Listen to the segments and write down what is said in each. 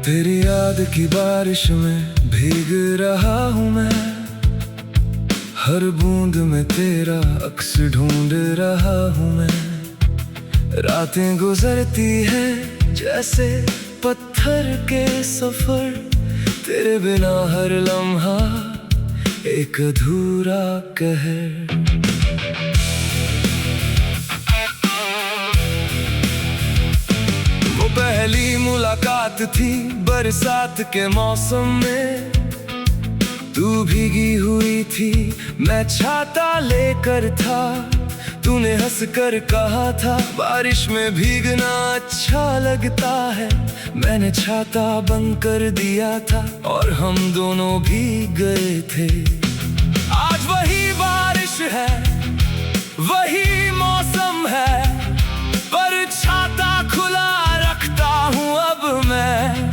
तेरी याद की बारिश में भीग रहा हूँ मैं, हर बूंद में तेरा अक्स ढूंढ रहा हूँ मैं। रातें गुजरती हैं जैसे पत्थर के सफर, तेरे बिना हर लम्हा एक अधूरा कहर। वो पहली मुलाकात थी बरसात के मौसम में, तू भीगी हुई थी मैं छाता लेकर था। तूने हंसकर कहा था बारिश में भीगना अच्छा लगता है, मैंने छाता बंद कर दिया था और हम दोनों भीग गए थे। आज वही बारिश है, वही मौसम है, पर छाता खुला रखता हूँ अब मैं,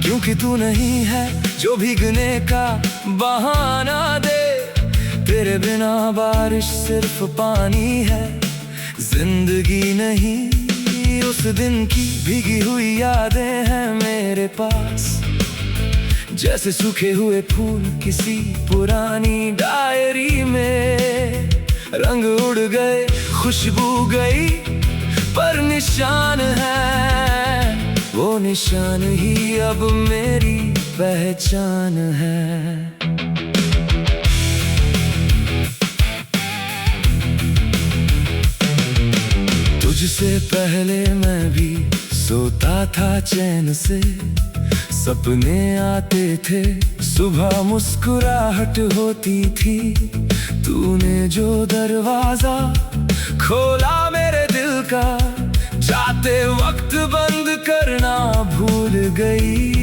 क्योंकि तू नहीं है जो भीगने का बहाना दे। तेरे बिना बारिश सिर्फ पानी है, जिंदगी नहीं। उस दिन की भीगी हुई यादें हैं मेरे पास, जैसे सूखे हुए फूल किसी पुरानी डायरी में। रंग उड़ गए, खुशबू गई, पर निशान है, वो निशान ही अब मेरी पहचान है। तुझसे पहले मैं भी सोता था चैन से, सपने आते थे, सुबह मुस्कुराहट होती थी। तूने जो दरवाजा खोला मेरे दिल का, जाते वक्त बंद करना भूल गई।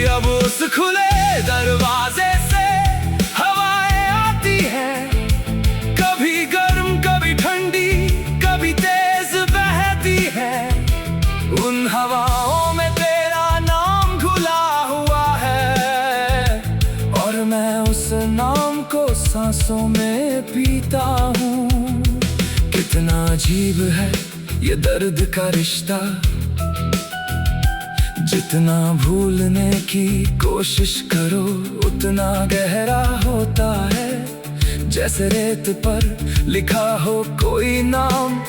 अब उस खुले दरवाजे से हवाएं आती हैं, कभी गर्म कभी ठंडी कभी तेज बहती है। उन हवाओं में तेरा नाम घुला हुआ है, और मैं उस नाम को सांसों में पीता हूँ। कितना अजीब है ये दर्द का रिश्ता, जितना भूलने की कोशिश करो उतना गहरा होता है। जैसे रेत पर लिखा हो कोई नाम,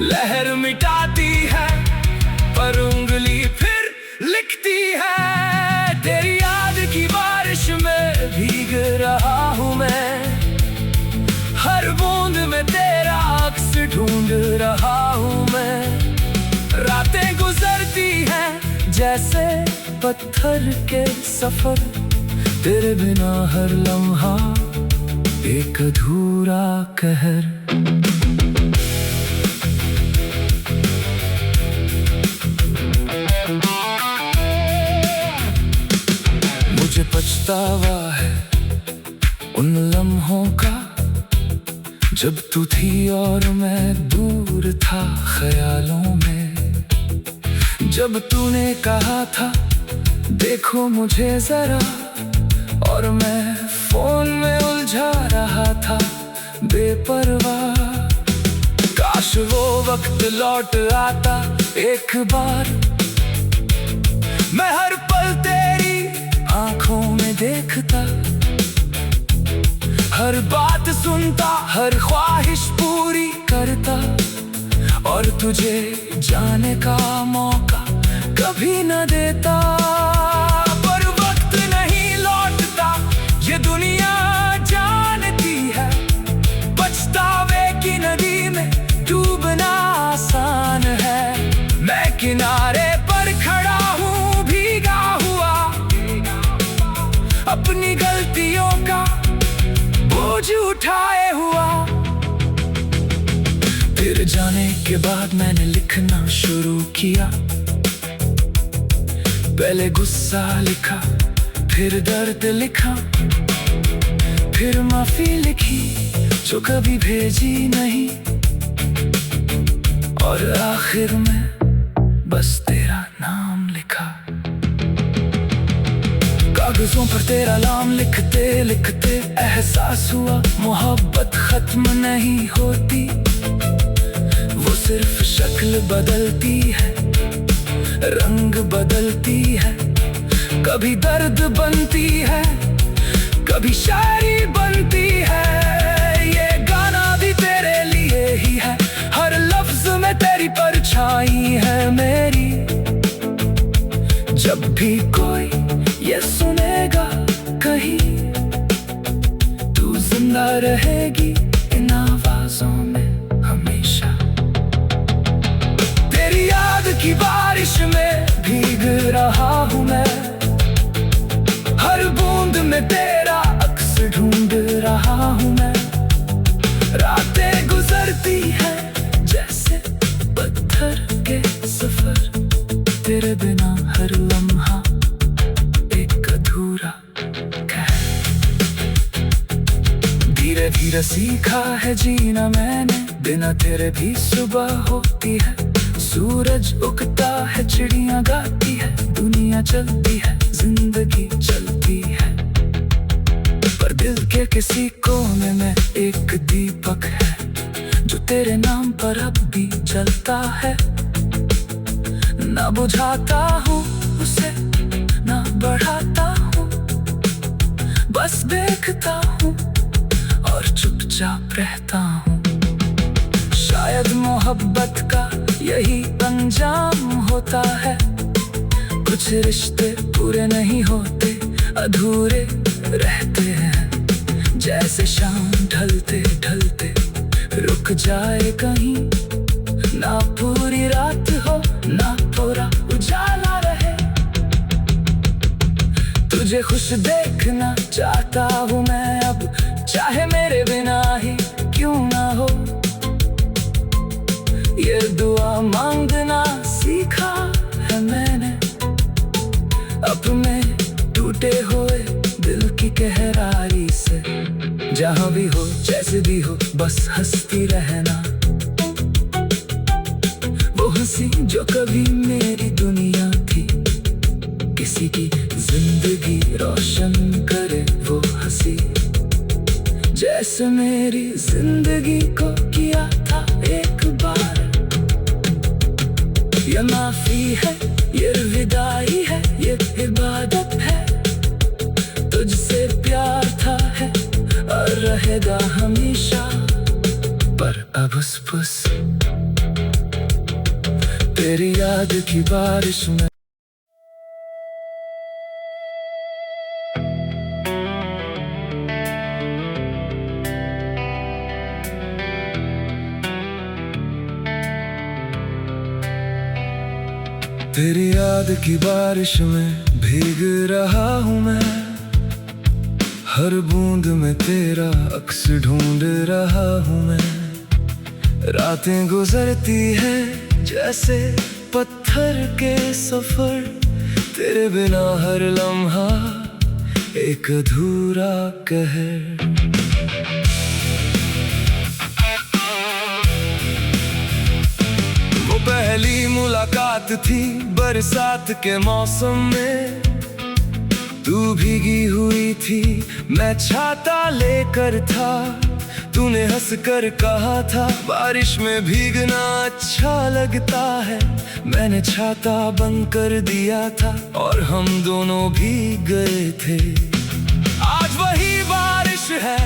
लहर मिटाती है पर उंगली फिर लिखती है। तेरी याद की बारिश में भीग रहा हूँ मैं, हर बूंद में तेरा अक्स ढूंढ रहा हूँ मैं। रातें गुजरती हैं जैसे पत्थर के सफर, तेरे बिना हर लम्हा एक अधूरा कहर। मुझे पछतावा है उन लम्हों का, जब तू थी और मैं दूर था ख्यालों में। जब तूने कहा था देखो मुझे जरा, और मैं फोन में उलझा रहा था बेपरवाह। काश वो वक्त लौट आता एक बार, मैं हर पल तेरी आंखों में देखता, हर बात सुनता, हर ख्वाहिश पूरी करता, और तुझे जाने का मौका कभी न देता। पर वक्त नहीं लौटता ये दुनिया जानती है, पछतावे की नदी में डूबना आसान है। मैं किनारे पर खड़ा हूँ भीगा हुआ, अपनी गलतियों का बोझ उठाए हुआ। तेरे जाने के बाद मैंने लिखना शुरू किया, पहले गुस्सा लिखा, फिर दर्द लिखा, फिर माफी लिखी जो कभी भेजी नहीं, और आखिर में बस तेरा नाम लिखा। कागजों पर तेरा नाम लिखते लिखते एहसास हुआ मोहब्बत खत्म नहीं होती, वो सिर्फ शक्ल बदलती है, रंग बदलती है, कभी दर्द बनती है, कभी शायरी बनती है। ये गाना भी तेरे लिए ही है, हर लफ्ज में तेरी परछाई है मेरी। जब भी कोई ये सुनेगा कहीं, तू जिंदा रहेगी इन आवाजों में हमेशा। तेरी याद की बारिश में भीग रहा हूँ मैं, हर बूंद में तेरा अक्स ढूंढ रहा हूँ मैं। रातें गुजरती हैं जैसे पत्थर के सफर, तेरे बिना हर लम्हा एक अधूरा कहर। धीरे धीरे सीखा है जीना मैंने, बिना तेरे भी सुबह होती है। सूरज उगता है, चिड़ियां गाती है, दुनिया चलती है, जिंदगी चलती है। पर दिल के किसी कोने में एक दीपक है, जो तेरे नाम पर अब भी जलता है। ना बुझाता हूँ उसे, ना बढ़ाता हूँ, बस देखता हूँ और चुपचाप रहता हूँ। शायद मोहब्बत का यही अंजाम होता है, कुछ रिश्ते पूरे नहीं होते, अधूरे रहते हैं। जैसे शाम ढलते ढलते रुक जाए कहीं, ना पूरी रात हो ना पूरा उजाला रहे। तुझे खुश देखना चाहता हूँ मैं अब, चाहे मेरे बिना ही क्यों ना हो। ये दुआ मांगना सीखा है मैंने, अपने टूटे हुए दिल की गहराई से। जहाँ भी हो जैसे भी हो बस हंसती रहना, वो हंसी जो कभी मेरी दुनिया थी। किसी की जिंदगी रोशन करे वो हंसी, जैसे मेरी जिंदगी को किया था एक बार। ये माफी है, ये विदाई है, ये इबादत है। तुझसे प्यार था है और रहेगा हमेशा। पर अब उस तेरी याद की बारिश में तेरी याद की बारिश में भीग रहा हूँ मैं, हर बूंद में तेरा अक्स ढूंढ रहा हूँ मैं। रातें गुजरती हैं जैसे पत्थर के सफर, तेरे बिना हर लम्हा एक अधूरा कहर। वो पहली मुलाकात थी बरसात के मौसम में, तू भीगी हुई थी मैं छाता लेकर था। तूने हंसकर कहा था बारिश में भीगना अच्छा लगता है। मैंने छाता बंद कर दिया था और हम दोनों भीग गए थे। आज वही बारिश है,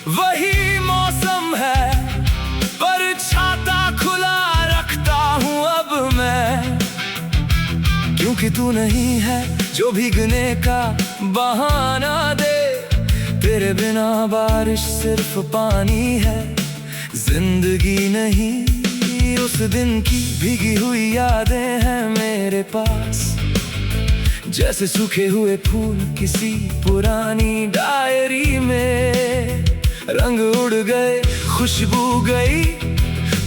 वही मौसम है, पर छाता खुला रखता हूँ अब मैं। क्योंकि तू नहीं है जो भीगने का बहाना दे, तेरे बिना बारिश सिर्फ पानी है, जिंदगी नहीं। उस दिन की भीगी हुई यादें हैं मेरे पास, जैसे सूखे हुए फूल किसी पुरानी डायरी में। रंग उड़ गए, खुशबू गई,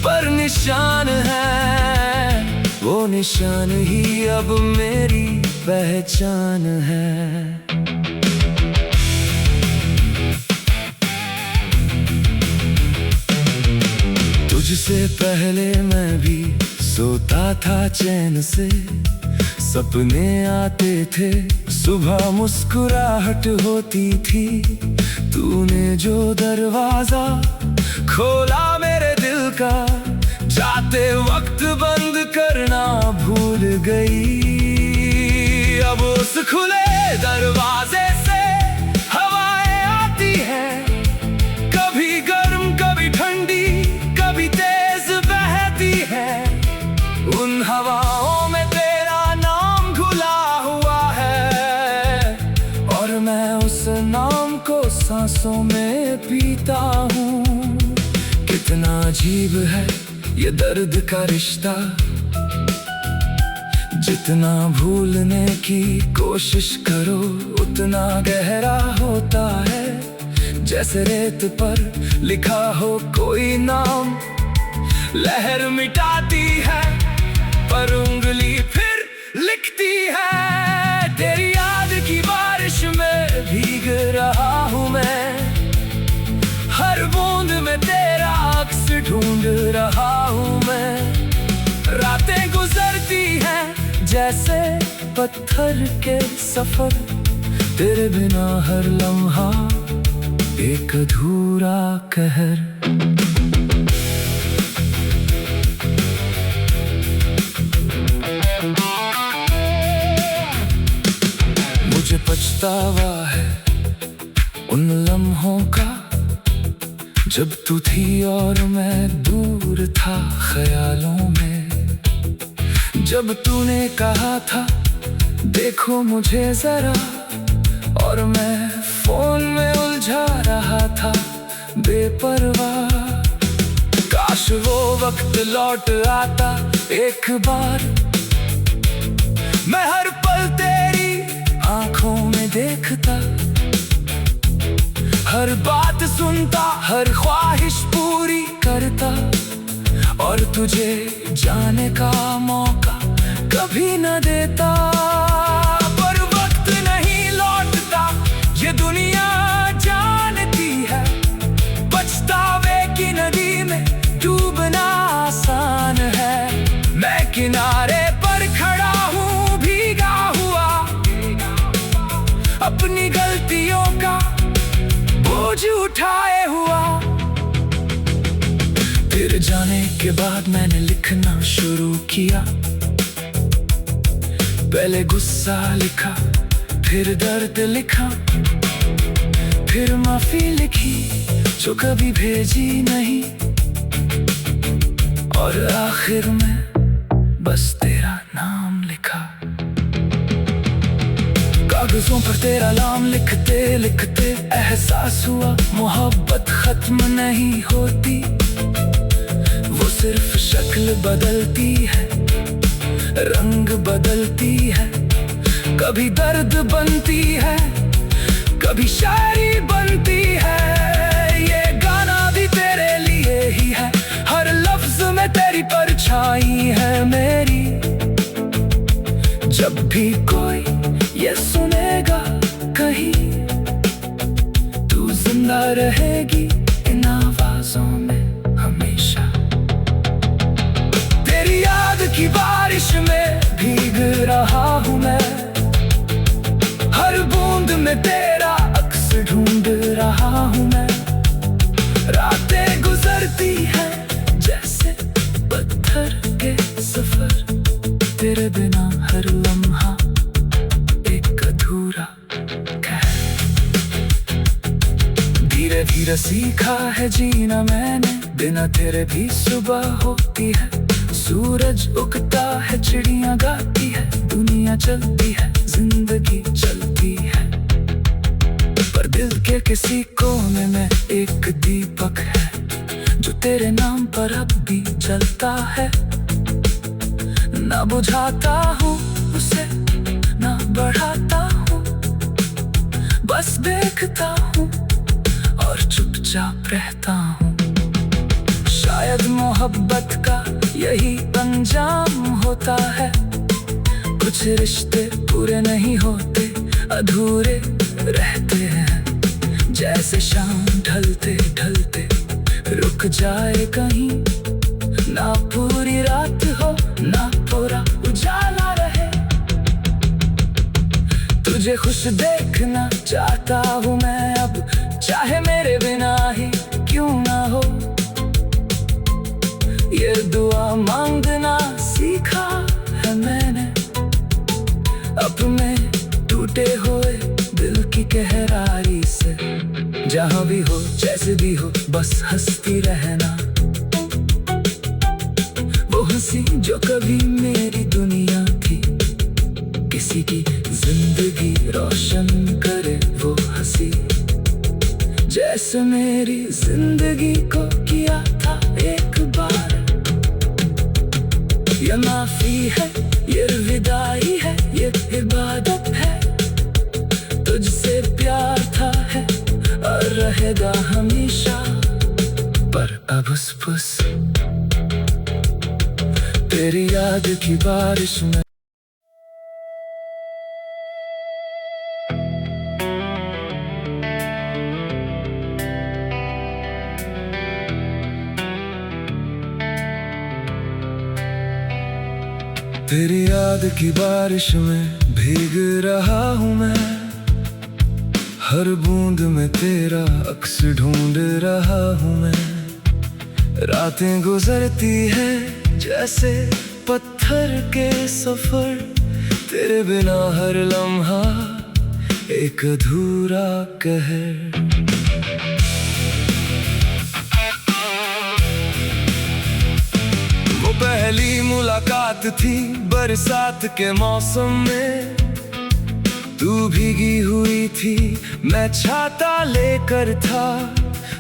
पर निशान है, वो निशान ही अब मेरी पहचान है। तुझसे पहले मैं भी सोता था चैन से, सपने आते थे, सुबह मुस्कुराहट होती थी। तूने जो दरवाजा खोला मेरे दिल का, जाते वक्त बंद करना भूल गई। अब उस खुले दरवाजे से हवाएं आती हैं, कभी गर्म कभी ठंडी कभी तेज बहती है। उन हवाओं में तेरा नाम घुला हुआ है और मैं उस नाम को सांसों में पीता हूँ। कितना अजीब है ये दर्द का रिश्ता, जितना भूलने की कोशिश करो उतना गहरा होता है। जैसे रेत पर लिखा हो कोई नाम, लहर मिटाती है पर उंगली फिर लिखती है। तेरी याद की बारिश में भीग रहा हूँ मैं, हर बूंद में तेरा अक्स ढूंढ रहा हूँ मैं। रातें गुजरती हैं जैसे पत्थर के सफर, तेरे बिना हर लम्हा एक अधूरा कहर। मुझे पछतावा है उन लम्हों का, जब तू थी और मैं दूर था ख्यालों में। जब तूने कहा था देखो मुझे जरा, और मैं फोन में उलझा रहा था बेपरवाह। काश वो वक्त लौट आता एक बार, मैं हर पल तेरी आंखों में देखता, हर बात सुनता, हर ख्वाहिश पूरी करता, और तुझे जाने का मौका कभी न देता। पर वक्त नहीं लौटता ये दुनिया जानती है, पछतावे की नदी में डूबना आसान है। मैं किनारे पर खड़ा हूँ भीगा हुआ, अपनी गलतियों का बोझ उठाए हुआ। फिर जाने के बाद मैंने लिखना शुरू किया, पहले गुस्सा लिखा, फिर दर्द लिखा, फिर माफी लिखी जो कभी भेजी नहीं, और आखिर में बस तेरा नाम लिखा। कागजों पर तेरा नाम लिखते लिखते एहसास हुआ मोहब्बत खत्म नहीं होती, वो सिर्फ शक्ल बदलती है, रंग बदलती है। कभी दर्द बनती है, कभी शायरी बनती है। ये गाना भी तेरे लिए ही है, हर लफ्ज में तेरी परछाई है मेरी। जब भी कोई ये सुनेगा कहीं, तू जिंदा रहेगी इन आवाजों में हमेशा। तेरी याद की बारिश में भीग रहा हूँ मैं, हर बूंद में तेरा अक्स ढूंढ रहा हूँ मैं। रातें गुजरती हैं जैसे पत्थर के सफर, तेरे बिना हर लम्हा एक अधूरा कहर। धीरे धीरे सीखा है जीना मैंने, बिना तेरे भी सुबह होती है। सूरज उगता है, चिड़ियाँ गाती है, दुनिया चलती है, जिंदगी चलती है। पर दिल के किसी कोने में एक दीपक है, जो तेरे नाम पर अब भी जलता है। ना बुझाता हूँ उसे, ना बढ़ाता हूँ, बस देखता हूँ और चुपचाप रहता हूँ। शायद मोहब्बत का यही अंजाम होता है, कुछ रिश्ते पूरे नहीं होते, अधूरे रहते हैं। जैसे शाम ढलते ढलते रुक जाए कहीं, ना पूरी रात हो ना पूरा उजाला रहे। तुझे खुश देखना चाहता हूँ मैं अब, चाहे मेरे बिना ही क्यों ना हो। ये दुआ मांगना सीखा है मैंने अपने टूटे हुए दिल की गहराई से। जहां भी हो जैसे भी हो बस हंसती रहना, वो हंसी जो कभी मेरी दुनिया थी। किसी की जिंदगी रोशन करे वो हंसी, जैसे मेरी जिंदगी को किया था एक बार। ये माफी है, ये विदाई है, ये इबादत है। तुझसे प्यार था है और रहेगा हमेशा, पर अब उस तेरी याद की बारिश में। तेरी याद की बारिश में भीग रहा हूँ मैं, हर बूंद में तेरा अक्स ढूंढ रहा हूँ मैं। रातें गुजरती हैं जैसे पत्थर के सफर, तेरे बिना हर लम्हा एक अधूरा कहर। वो पहली मुलाकात थी बरसात के मौसम में, तू भीगी हुई थी मैं छाता लेकर था।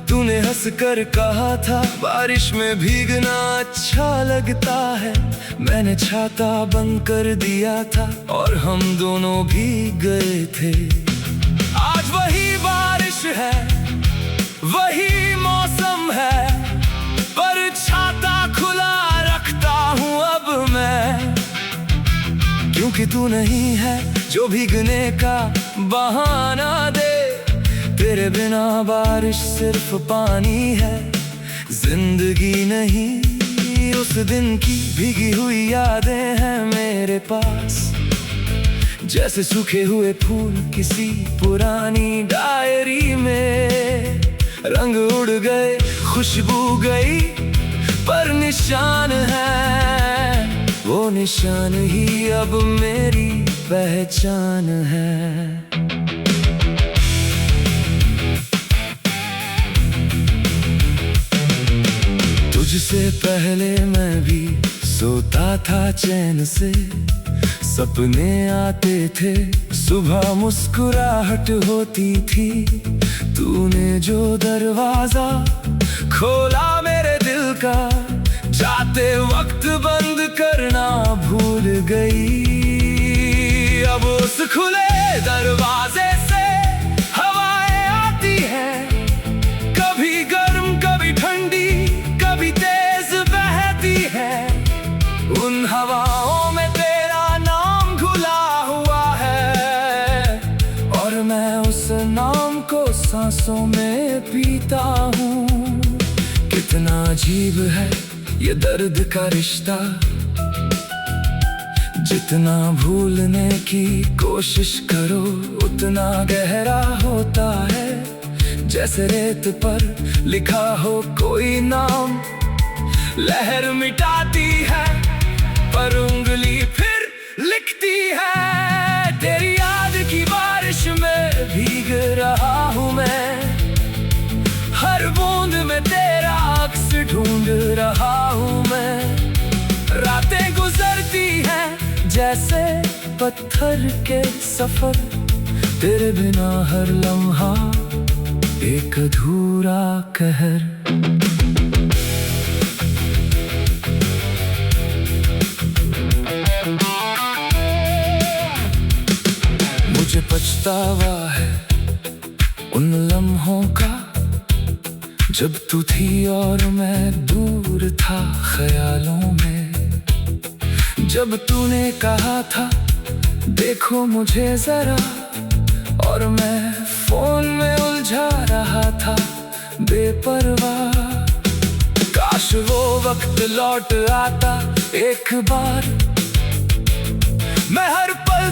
तूने हंस कर कहा था बारिश में भीगना अच्छा लगता है। मैंने छाता बंद कर दिया था और हम दोनों भीग गए थे। आज वही बारिश है, वही मौसम है, पर छाता खुला रखता हूँ अब मैं। क्योंकि तू नहीं है जो भीगने का बहाना दे, तेरे बिना बारिश सिर्फ पानी है, जिंदगी नहीं। उस दिन की भीगी हुई यादें हैं मेरे पास, जैसे सूखे हुए फूल किसी पुरानी डायरी में। रंग उड़ गए, खुशबू गई, पर निशान है, वो निशान ही अब मेरी पहचान है। तुझसे पहले मैं भी सोता था चैन से, सपने आते थे, सुबह मुस्कुराहट होती थी। तूने जो दरवाजा खोला मेरे दिल का, जाते वक्त बंद करना भूल गई। अब उस खुले दरवाजे से हवाएं आती हैं, कभी गर्म कभी ठंडी कभी तेज बहती है। उन हवाओं में तेरा नाम घुला हुआ है, और मैं उस नाम को सांसों में पीता हूँ। कितना अजीब है ये दर्द का रिश्ता, जितना भूलने की कोशिश करो उतना गहरा होता है। जैसे रेत पर लिखा हो कोई नाम, लहर मिटाती है पर उंगली फिर लिखती है। तेरी याद की बारिश में भीग रहा हूँ मैं, हर बूंद में तेरा अक्स ढूंढ रहा हूँ मैं। रातें गुजरती हैं जैसे पत्थर के सफर, तेरे बिना हर लम्हा एक अधूरा कहर। मुझे पछतावा है उन लम्हों का, जब तू थी और मैं दूर था ख्यालों में। जब तूने कहा था देखो मुझे जरा, और मैं फोन में उलझा रहा था बेपरवाह। काश वो वक्त लौट आता एक बार, मैं हर पल